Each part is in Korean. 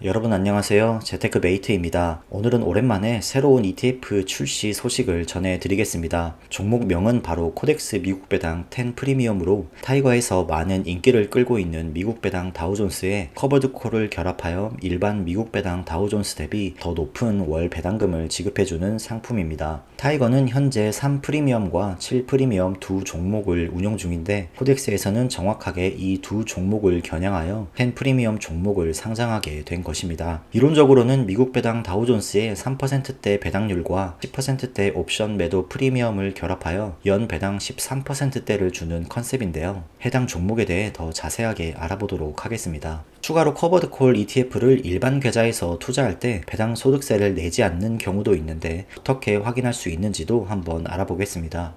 여러분 안녕하세요. 재테크메이트입니다. 오늘은 오랜만에 새로운 ETF 출시 소식을 전해드리겠습니다. 종목명은 바로 코덱스 미국 배당 10 프리미엄으로 타이거에서 많은 인기를 끌고 있는 미국 배당 다우존스에 커버드 콜을 결합하여 일반 미국 배당 다우존스 대비 더 높은 월 배당금을 지급해주는 상품입니다. 타이거는 현재 3 프리미엄과 7 프리미엄 두 종목을 운용 중인데 코덱스에서는 정확하게 이 두 종목을 겨냥하여 10 프리미엄 종목을 상장하게 된 것입니다. 이론적으로는 미국 배당 다우존스의 3%대 배당률과 10%대 옵션 매도 프리미엄을 결합하여 연 배당 13%대를 주는 컨셉인데요. 해당 종목에 대해 더 자세하게 알아보도록 하겠습니다. 추가로 커버드 콜 ETF를 일반 계좌에서 투자할 때 배당 소득세를 내지 않는 경우도 있는데 어떻게 확인할 수 있는지도 한번 알아보겠습니다.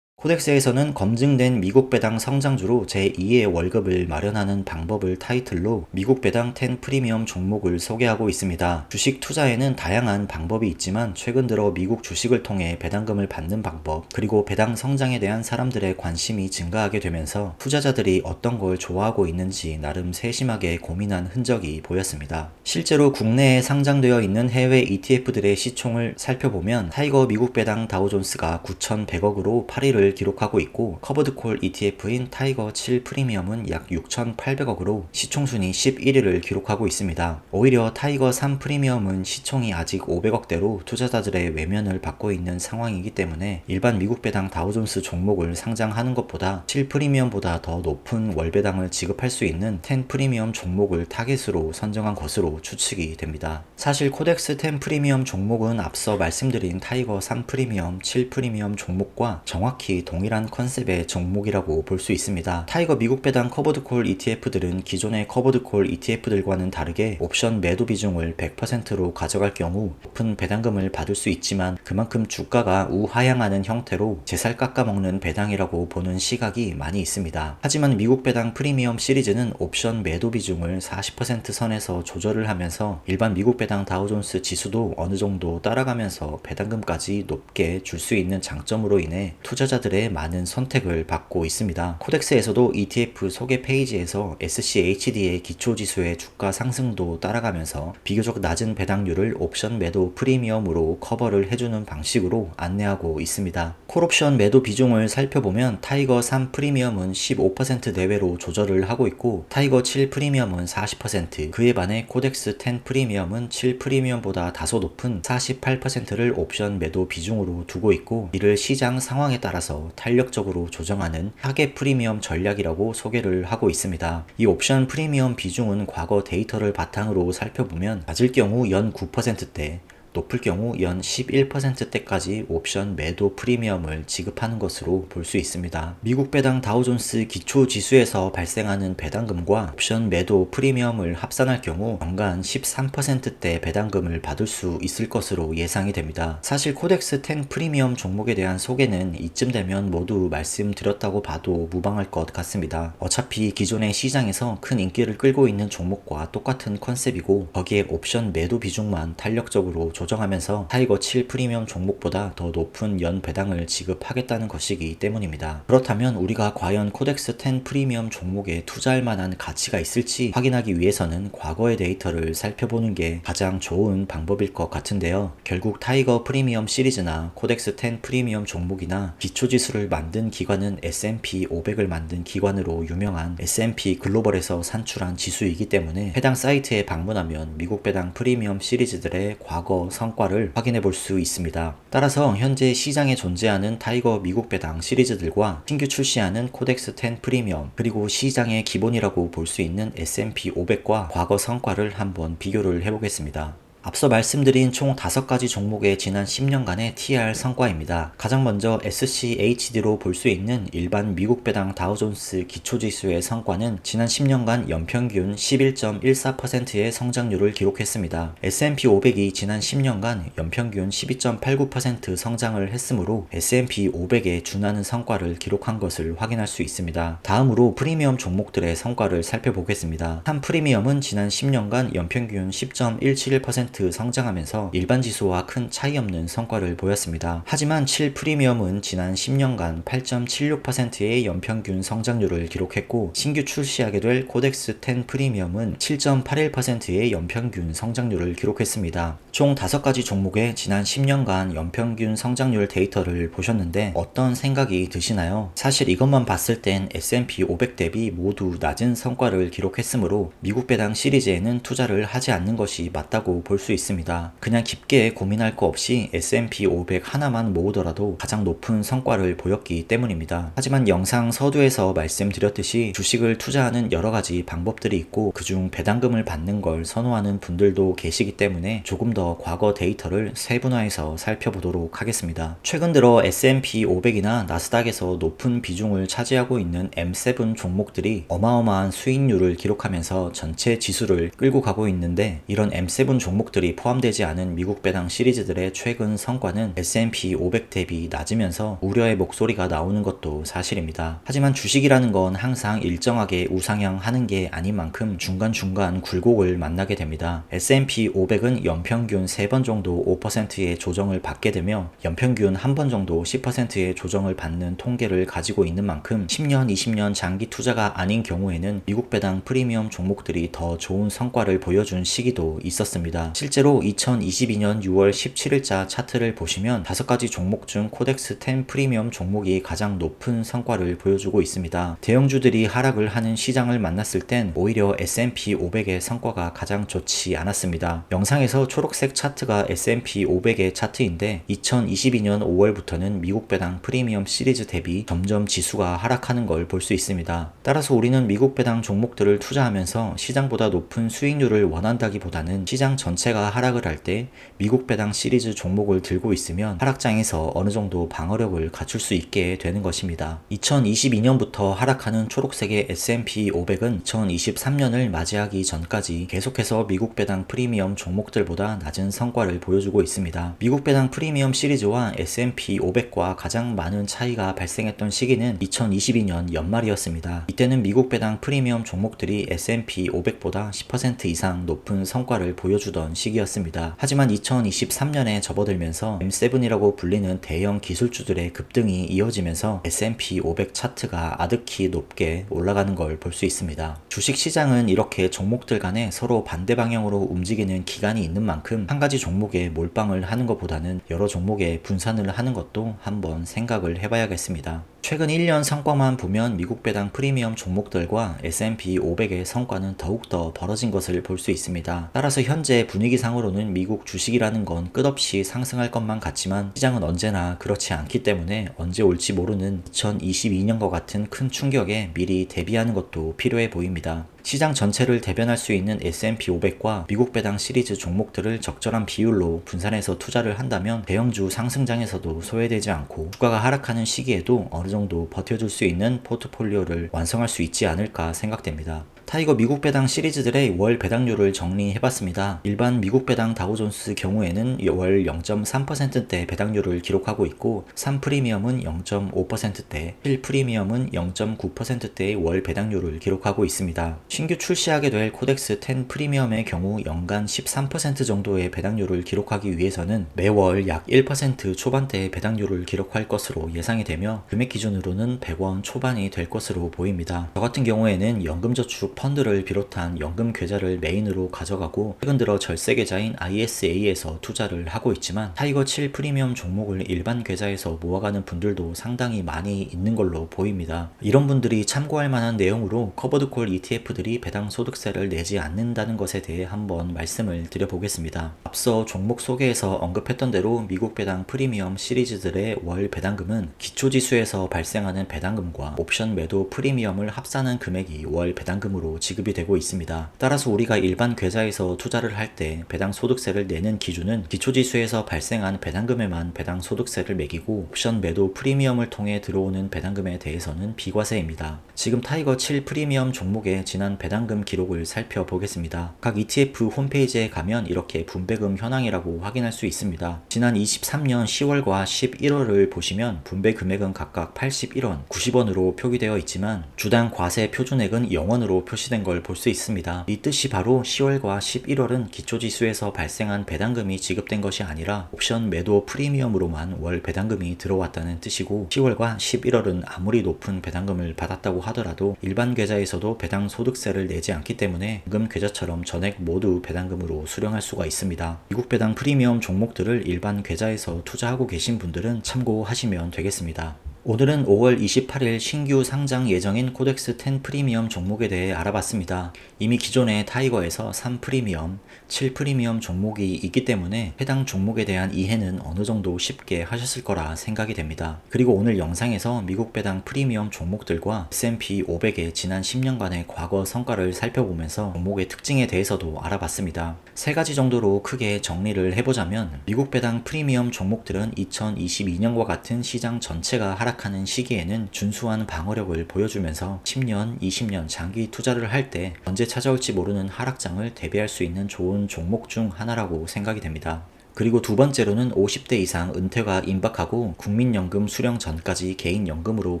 코덱스에서는 검증된 미국 배당 성장주로 제2의 월급을 마련하는 방법을 타이틀로 미국 배당 10 프리미엄 종목을 소개하고 있습니다. 주식 투자에는 다양한 방법이 있지만 최근 들어 미국 주식을 통해 배당금을 받는 방법, 그리고 배당 성장에 대한 사람들의 관심이 증가하게 되면서 투자자들이 어떤 걸 좋아하고 있는지 나름 세심하게 고민한 흔적이 보였습니다. 실제로 국내에 상장되어 있는 해외 ETF들의 시총을 살펴보면 타이거 미국 배당 다우존스가 9,100억으로 8위를 기록하고 있고 커버드콜 ETF인 타이거 7 프리미엄은 약 6,800억으로 시총순위 11위를 기록하고 있습니다. 오히려 타이거 3 프리미엄은 시총이 아직 500억대로 투자자들의 외면을 받고 있는 상황이기 때문에 일반 미국 배당 다우존스 종목을 상장하는 것보다 7 프리미엄보다 더 높은 월배당을 지급할 수 있는 10 프리미엄 종목을 타겟으로 선정한 것으로 추측이 됩니다. 사실 코덱스 10 프리미엄 종목은 앞서 말씀드린 타이거 3 프리미엄, 7 프리미엄 종목과 정확히 동일한 컨셉의 종목이라고 볼 수 있습니다. 타이거 미국 배당 커버드콜 ETF들은 기존의 커버드콜 ETF들과는 다르게 옵션 매도 비중을 100%로 가져갈 경우 높은 배당금을 받을 수 있지만 그만큼 주가가 우하향하는 형태로 제살 깎아먹는 배당이라고 보는 시각이 많이 있습니다. 하지만 미국 배당 프리미엄 시리즈는 옵션 매도 비중을 40% 선에서 조절을 하면서 일반 미국 배당 다우존스 지수도 어느 정도 따라가면서 배당금까지 높게 줄 수 있는 장점으로 인해 투자자들의 많은 선택을 받고 있습니다. 코덱스에서도 ETF 소개 페이지에서 SCHD의 기초지수의 주가 상승도 따라가면서 비교적 낮은 배당률을 옵션 매도 프리미엄으로 커버를 해주는 방식으로 안내하고 있습니다. 콜옵션 매도 비중을 살펴보면 타이거 3 프리미엄은 15% 내외로 조절을 하고 있고 타이거 7 프리미엄은 40%, 그에 반해 코덱스 10 프리미엄은 7 프리미엄보다 다소 높은 48%를 옵션 매도 비중으로 두고 있고 이를 시장 상황에 따라서 탄력적으로 조정하는 타겟 프리미엄 전략이라고 소개를 하고 있습니다. 이 옵션 프리미엄 비중은 과거 데이터를 바탕으로 살펴보면 낮을 경우 연 9%대, 높을 경우 연 11%대까지 옵션 매도 프리미엄을 지급하는 것으로 볼 수 있습니다. 미국 배당 다우존스 기초 지수에서 발생하는 배당금과 옵션 매도 프리미엄을 합산할 경우 연간 13%대 배당금을 받을 수 있을 것으로 예상이 됩니다. 사실 코덱스 10 프리미엄 종목에 대한 소개는 이쯤 되면 모두 말씀드렸다고 봐도 무방할 것 같습니다. 어차피 기존의 시장에서 큰 인기를 끌고 있는 종목과 똑같은 컨셉이고 거기에 옵션 매도 비중만 탄력적으로 조정하면서 타이거 7 프리미엄 종목보다 더 높은 연 배당을 지급하겠다는 것이기 때문입니다. 그렇다면 우리가 과연 코덱스 10 프리미엄 종목에 투자할 만한 가치가 있을지 확인하기 위해서는 과거의 데이터를 살펴보는 게 가장 좋은 방법일 것 같은데요. 결국 타이거 프리미엄 시리즈나 코덱스 10 프리미엄 종목이나 기초지수를 만든 기관은 S&P 500을 만든 기관으로 유명한 S&P 글로벌에서 산출한 지수이기 때문에 해당 사이트에 방문하면 미국 배당 프리미엄 시리즈들의 과거 성과를 확인해 볼 수 있습니다. 따라서 현재 시장에 존재하는 타이거 미국 배당 시리즈들과 신규 출시하는 코덱스 10 프리미엄, 그리고 시장의 기본이라고 볼 수 있는 S&P 500과 과거 성과를 한번 비교를 해보겠습니다. 앞서 말씀드린 총 5가지 종목의 지난 10년간의 TR 성과입니다. 가장 먼저 SCHD로 볼 수 있는 일반 미국 배당 다우존스 기초지수의 성과는 지난 10년간 연평균 11.14%의 성장률을 기록했습니다. S&P 500이 지난 10년간 연평균 12.89% 성장을 했으므로 S&P 500에 준하는 성과를 기록한 것을 확인할 수 있습니다. 다음으로 프리미엄 종목들의 성과를 살펴보겠습니다. 한 프리미엄은 지난 10년간 연평균 10.171% 10% 성장하면서 일반 지수와 큰 차이 없는 성과를 보였습니다. 하지만 7 프리미엄은 지난 10년간 8.76%의 연평균 성장률을 기록했고, 신규 출시하게 될 코덱스 10 프리미엄은 7.81%의 연평균 성장률을 기록했습니다. 총 5가지 종목의 지난 10년간 연평균 성장률 데이터를 보셨는데 어떤 생각이 드시나요? 사실 이것만 봤을 땐 S&P 500 대비 모두 낮은 성과를 기록했으므로 미국 배당 시리즈에는 투자를 하지 않는 것이 맞다고 볼 수 있습니다. 그냥 깊게 고민할 거 없이 S&P 500 하나만 모으더라도 가장 높은 성과를 보였기 때문입니다. 하지만 영상 서두에서 말씀드렸듯이 주식을 투자하는 여러 가지 방법들이 있고, 그중 배당금을 받는 걸 선호하는 분들도 계시기 때문에 조금 더 과거 데이터를 세분화해서 살펴보도록 하겠습니다. 최근 들어 S&P 500이나 나스닥에서 높은 비중을 차지하고 있는 M7 종목들이 어마어마한 수익률을 기록하면서 전체 지수를 끌고 가고 있는데, 이런 M7 종목들이 포함되지 않은 미국 배당 시리즈들의 최근 성과는 S&P 500 대비 낮으면서 우려의 목소리가 나오는 것도 사실입니다. 하지만 주식이라는 건 항상 일정하게 우상향하는 게 아닌 만큼 중간중간 굴곡을 만나게 됩니다. S&P 500은 연평균 3번 정도 5%의 조정을 받게 되며 연평균 한 번 정도 10%의 조정을 받는 통계를 가지고 있는 만큼 10년, 20년 장기 투자가 아닌 경우에는 미국 배당 프리미엄 종목들이 더 좋은 성과를 보여준 시기도 있었습니다. 실제로 2022년 6월 17일자 차트를 보시면 5가지 종목 중 코덱스 10 프리미엄 종목이 가장 높은 성과를 보여주고 있습니다. 대형주들이 하락을 하는 시장을 만났을 땐 오히려 S&P 500의 성과가 가장 좋지 않았습니다. 영상에서 초록색 차트가 S&P 500의 차트인데 2022년 5월부터는 미국 배당 프리미엄 시리즈 대비 점점 지수가 하락하는 걸 볼 수 있습니다. 따라서 우리는 미국 배당 종목들을 투자하면서 시장보다 높은 수익률을 원한다기보다는 시장 전체가 하락을 할 때 미국 배당 시리즈 종목을 들고 있으면 하락장에서 어느 정도 방어력을 갖출 수 있게 되는 것입니다. 2022년부터 하락하는 초록색의 S&P 500은 2023년을 맞이하기 전까지 계속해서 미국 배당 프리미엄 종목들보다 낮은 성과를 보여주고 있습니다. 미국 배당 프리미엄 시리즈와 S&P 500과 가장 많은 차이가 발생했던 시기는 2022년 연말이었습니다. 이때는 미국 배당 프리미엄 종목들이 S&P 500보다 10% 이상 높은 성과를 보여주던 시기였습니다. 하지만 2023년에 접어들면서 M7이라고 불리는 대형 기술주들의 급등이 이어지면서 S&P 500 차트가 아득히 높게 올라가는 걸 볼 수 있습니다. 주식시장은 이렇게 종목들 간에 서로 반대 방향으로 움직이는 기간이 있는 만큼 한 가지 종목에 몰빵을 하는 것보다는 여러 종목에 분산을 하는 것도 한번 생각을 해봐야겠습니다. 최근 1년 성과만 보면 미국 배당 프리미엄 종목들과 S&P 500의 성과는 더욱더 벌어진 것을 볼 수 있습니다. 따라서 현재 분위기상으로는 미국 주식이라는 건 끝없이 상승할 것만 같지만 시장은 언제나 그렇지 않기 때문에 언제 올지 모르는 2022년과 같은 큰 충격에 미리 대비하는 것도 필요해 보입니다. 시장 전체를 대변할 수 있는 S&P 500과 미국 배당 시리즈 종목들을 적절한 비율로 분산해서 투자를 한다면 대형주 상승장에서도 소외되지 않고 주가가 하락하는 시기에도 어느 정도 버텨줄 수 있는 포트폴리오를 완성할 수 있지 않을까 생각됩니다. 타이거 미국 배당 시리즈들의 월 배당률을 정리해봤습니다. 일반 미국 배당 다우존스 경우에는 월 0.3%대 배당률을 기록하고 있고 3 프리미엄은 0.5%대, 7 프리미엄은 0.9%대의 월 배당률을 기록하고 있습니다. 신규 출시하게 될 코덱스 10 프리미엄의 경우 연간 13% 정도의 배당률을 기록하기 위해서는 매월 약 1% 초반대의 배당률을 기록할 것으로 예상이 되며 금액 기준으로는 100원 초반이 될 것으로 보입니다. 저 같은 경우에는 연금저축 펀드를 비롯한 연금 계좌를 메인으로 가져가고 최근 들어 절세 계좌인 ISA에서 투자를 하고 있지만 타이거 7 프리미엄 종목을 일반 계좌에서 모아가는 분들도 상당히 많이 있는 걸로 보입니다. 이런 분들이 참고할 만한 내용으로 커버드콜 ETF들이 배당 소득세를 내지 않는다는 것에 대해 한번 말씀을 드려보겠습니다. 앞서 종목 소개에서 언급했던 대로 미국 배당 프리미엄 시리즈들의 월 배당금은 기초지수에서 발생하는 배당금과 옵션 매도 프리미엄을 합산한 금액이 월 배당금으로 지급이 되고 있습니다. 따라서 우리가 일반 계좌에서 투자를 할 때 배당 소득세를 내는 기준은 기초지수에서 발생한 배당금에만 배당 소득세를 매기고 옵션 매도 프리미엄을 통해 들어오는 배당금에 대해서는 비과세입니다. 지금 타이거 7 프리미엄 종목의 지난 배당금 기록을 살펴보겠습니다. 각 ETF 홈페이지에 가면 이렇게 분배금 현황이라고 확인할 수 있습니다. 지난 23년 10월과 11월을 보시면 분배 금액은 각각 81원, 90원으로 표기되어 있지만 주당 과세 표준액은 0원으로 표시되어 표시된 걸 볼 수 있습니다. 이 뜻이 바로 10월과 11월은 기초지수에서 발생한 배당금이 지급된 것이 아니라 옵션 매도 프리미엄으로만 월 배당금이 들어왔다는 뜻이고, 10월과 11월은 아무리 높은 배당금을 받았다고 하더라도 일반 계좌에서도 배당 소득세를 내지 않기 때문에 연금 계좌처럼 전액 모두 배당금으로 수령할 수가 있습니다. 미국 배당 프리미엄 종목들을 일반 계좌에서 투자하고 계신 분들은 참고하시면 되겠습니다. 오늘은 5월 28일 신규 상장 예정인 코덱스 10 프리미엄 종목에 대해 알아봤습니다. 이미 기존의 타이거에서 3 프리미엄, 7 프리미엄 종목이 있기 때문에 해당 종목에 대한 이해는 어느 정도 쉽게 하셨을 거라 생각이 됩니다. 그리고 오늘 영상에서 미국 배당 프리미엄 종목들과 S&P 500의 지난 10년간의 과거 성과를 살펴보면서 종목의 특징에 대해서도 알아봤습니다. 세 가지 정도로 크게 정리를 해보자면, 미국 배당 프리미엄 종목들은 2022년과 같은 시장 전체가 하락하는 시기에는 준수한 방어력을 보여주면서 10년, 20년 장기 투자를 할 때 언제 찾아올지 모르는 하락장을 대비할 수 있는 좋은 종목 중 하나라고 생각이 됩니다. 그리고 두 번째로는 50대 이상 은퇴가 임박하고 국민연금 수령 전까지 개인연금으로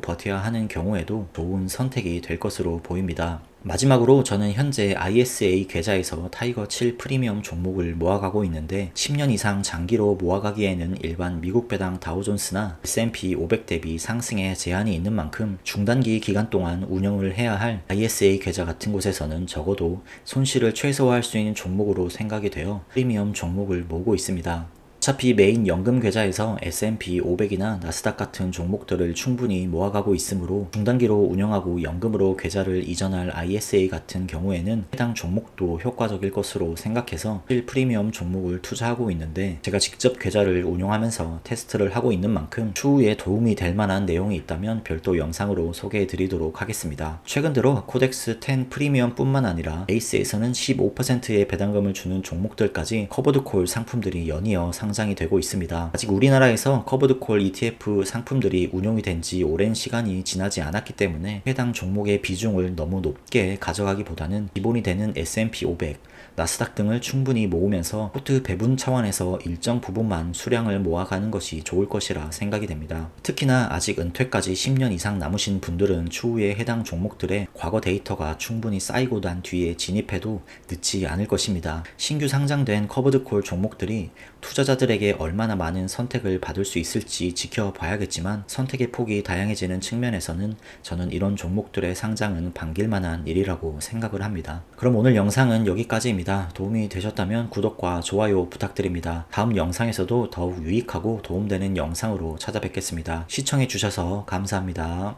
버텨야 하는 경우에도 좋은 선택이 될 것으로 보입니다. 마지막으로 저는 현재 ISA 계좌에서 타이거 7 프리미엄 종목을 모아가고 있는데, 10년 이상 장기로 모아가기에는 일반 미국 배당 다우존스나 S&P 500 대비 상승에 제한이 있는 만큼 중단기 기간 동안 운영을 해야 할 ISA 계좌 같은 곳에서는 적어도 손실을 최소화할 수 있는 종목으로 생각이 되어 프리미엄 종목을 모으고 있습니다. 어차피 메인 연금 계좌에서 S&P 500이나 나스닥 같은 종목들을 충분히 모아가고 있으므로 중단기로 운영하고 연금으로 계좌를 이전할 ISA 같은 경우에는 해당 종목도 효과적일 것으로 생각해서 1 프리미엄 종목을 투자하고 있는데, 제가 직접 계좌를 운영하면서 테스트를 하고 있는 만큼 추후에 도움이 될 만한 내용이 있다면 별도 영상으로 소개해 드리도록 하겠습니다. 최근 들어 코덱스 10 프리미엄 뿐만 아니라 베이스에서는 15%의 배당금을 주는 종목들까지 커버드콜 상품들이 연이어 상장이 되고 있습니다. 아직 우리나라에서 커버드콜 ETF 상품들이 운용이 된 지 오랜 시간이 지나지 않았기 때문에 해당 종목의 비중을 너무 높게 가져가기보다는 기본이 되는 S&P 500, 나스닥 등을 충분히 모으면서 포트 배분 차원에서 일정 부분만 수량을 모아가는 것이 좋을 것이라 생각이 됩니다. 특히나 아직 은퇴까지 10년 이상 남으신 분들은 추후에 해당 종목들의 과거 데이터가 충분히 쌓이고 난 뒤에 진입해도 늦지 않을 것입니다. 신규 상장된 커버드콜 종목들이 투자자들에게 얼마나 많은 선택을 받을 수 있을지 지켜봐야겠지만, 선택의 폭이 다양해지는 측면에서는 저는 이런 종목들의 상장은 반길만한 일이라고 생각을 합니다. 그럼 오늘 영상은 여기까지입니다. 도움이 되셨다면 구독과 좋아요 부탁드립니다. 다음 영상에서도 더욱 유익하고 도움되는 영상으로 찾아뵙겠습니다. 시청해주셔서 감사합니다.